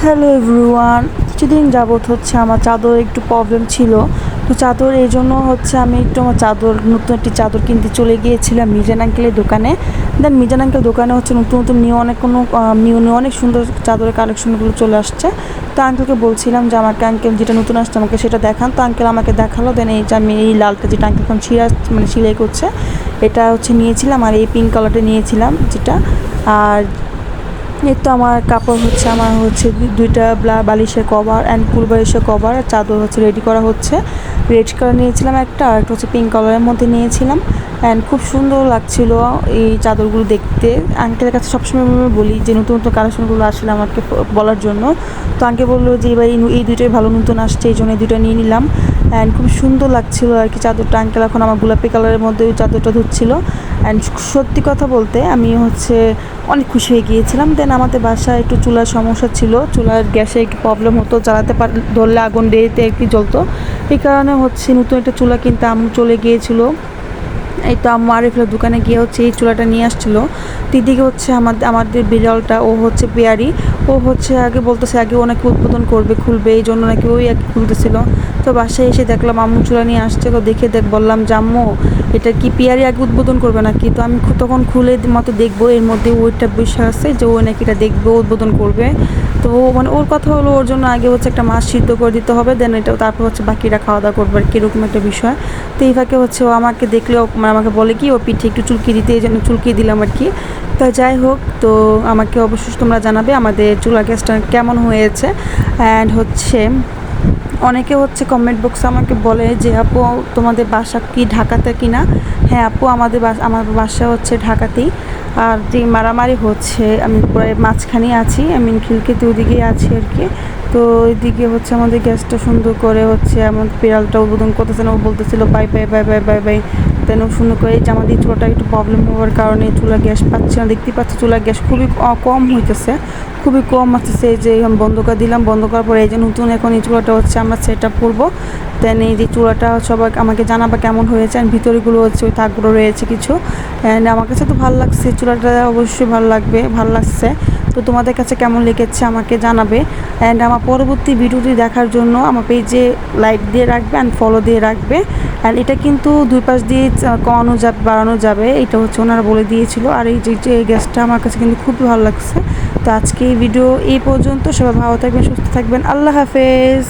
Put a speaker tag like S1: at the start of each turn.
S1: Hello everyone. কিছুদিন যাবৎ হচ্ছে আমার চাদর একটু প্রবলেম ছিল। তো চাদর এই জন্য হচ্ছে আমি একটু আমার নতুন একটি চাদর কিনতে চলে গিয়েছিলাম মিজান আঙ্কেলের দোকানে। দেন মিজান আঙ্কেল দোকানে হচ্ছে নতুন নতুন নিউ অনেক সুন্দর চাদরের কালেকশনগুলো চলে আসছে। তো আঙ্কেলকে বলছিলাম যে আমাকে আঙ্কেল যেটা নতুন আসছে আমাকে সেটা দেখান। তো আঙ্কেল আমাকে দেখালো। দেন এই যে আমি এই লালটা যেটা আঙ্কেল এখন সেলাই করছে এটা হচ্ছে নিয়েছিলাম, আর এই পিঙ্ক কালারটা নিয়েছিলাম যেটা। আর এই তো আমার কাপড় হচ্ছে আমার হচ্ছে দুইটা বালিশের কভার অ্যান্ড ফুল বালিশের কভার আর চাদর হচ্ছে রেডি করা হচ্ছে। রেড কালার নিয়েছিলাম একটা, আর একটা হচ্ছে পিঙ্ক কালারের মধ্যে নিয়েছিলাম। অ্যান্ড খুব সুন্দর লাগছিল এই চাদরগুলো দেখতে। আঙ্কেলের কাছে সবসময় আমি বলি যে নতুন নতুন কালেকশনগুলো আসলে আমাকে বলার জন্য। তো আঙ্কেল বললো যে এবার এই দুটোই ভালো নতুন আসছে, এই জন্য এই দুটো নিয়ে নিলাম। অ্যান্ড খুব সুন্দর লাগছিল আর কি চাদরটা। আঙ্কেল এখন আমার গোলাপি কালারের মধ্যে ওই চাদরটা ধুচ্ছিল। অ্যান্ড সত্যি কথা বলতে আমি হচ্ছে অনেক খুশি হয়ে গিয়েছিলাম। দেন আমাদের বাসায় একটু চুলার সমস্যা ছিল, চুলার গ্যাসে একটু প্রবলেম হতো, ধরলে আগুন দেরিতে একটু জ্বলতো। এই কারণে হচ্ছে নতুন একটা চুলা কিনতে আম্মু চলে গিয়েছিলো। এই তো আম্মু আরিফের দোকানে গিয়ে হচ্ছে এই চুলাটা নিয়ে আসছিলো। দিদিকে হচ্ছে আমাদের বিড়ালটা ও হচ্ছে পেয়ারি, ও হচ্ছে আগে বলতেছে আগে ও নাকি উদ্বোধন করবে খুলবে, এই জন্য নাকি ওই আগে খুলতেছিল। তো বাসায় এসে দেখলাম আম্মু চুলা নিয়ে আসছে। তো দেখে বললাম যে আম্মু এটা কি পেয়ারি আগে উদ্বোধন করবে নাকি? তো আমি তখন খুলে মতো দেখবো এর মধ্যে ওইটা বিষয় আছে যে ও নাকি এটা দেখবে উদ্বোধন করবে। তো ও মানে ওর কথা হলো ওর জন্য আগে হচ্ছে একটা মাছ সিদ্ধ করে দিতে হবে, দেন এটা তারপর হচ্ছে বাকিরা খাওয়া দাওয়া করবে আর কীরকম একটা বিষয়। তো এই ফাঁকে হচ্ছে ও আমাকে দেখলেও আমাকে বলে কি ও পিঠে একটু চুলকি দিতে, এই জন্য চুলকি দিলাম আর কি। তো যাই হোক, তো আমাকে অবশ্যই তোমরা জানাবে আমাদের চুলা গ্যাসটা কেমন হয়েছে। অ্যান্ড হচ্ছে অনেকে হচ্ছে কমেন্ট বক্সে আমাকে বলে যে আপু তোমাদের বাসা কি ঢাকাতে কিনা? হ্যাঁ আপু, আমার বাসা হচ্ছে ঢাকাতেই। আর যে মারামারি হচ্ছে আমি প্রায় মাঝখানেই আছি, আমি খিলকেতে ওদিকেই আছি আর কি। তো ওইদিকে হচ্ছে আমাদের গ্যাসটা সুন্দর করে হচ্ছে আমার বিড়ালটা উদ্বোধন করতেছে না, ও বলতেছিল bye bye bye bye bye bye. Then সুন্দর করে এই যে আমাদের চুলাটা একটু প্রবলেম হওয়ার কারণে চুলা গ্যাস পাচ্ছে না, দেখতেই পাচ্ছি চুলা গ্যাস খুবই কম হইতেছে, খুবই কম আসতেছে। এই যে এখন বন্ধ করে দিলাম, বন্ধ করার পরে এই যে নতুন এখন এই চুলাটা হচ্ছে আমরা সেট আপ করবো। দেন এই যে চুলাটা সবাই আমাকে জানাবা কেমন হয়েছে। আর ভিতরেগুলো হচ্ছে ওই থাকগুলো রয়েছে কিছু। অ্যান্ড আমার কাছে তো ভালো লাগছে, চুলাটা অবশ্যই ভালো লাগছে। তো তোমাদের কাছে কেমন লেগেছে আমাকে জানাবে। অ্যান্ড আমার পরবর্তী ভিডিওটি দেখার জন্য আমার পেজে লাইক দিয়ে রাখবে অ্যান্ড ফলো দিয়ে রাখবে। অ্যান্ড এটা কিন্তু দুই পাশ দিয়ে কমানো যাবে বাড়ানো যাবে, এটা হচ্ছে ওনারা বলে দিয়েছিল। আর এই যে গ্যাসটা আমার কাছে কিন্তু খুবই ভালো লাগছে। তো আজকে এই ভিডিও এই পর্যন্ত, সবাই ভালো থাকবেন, সুস্থ থাকবেন, আল্লাহ হাফেজ।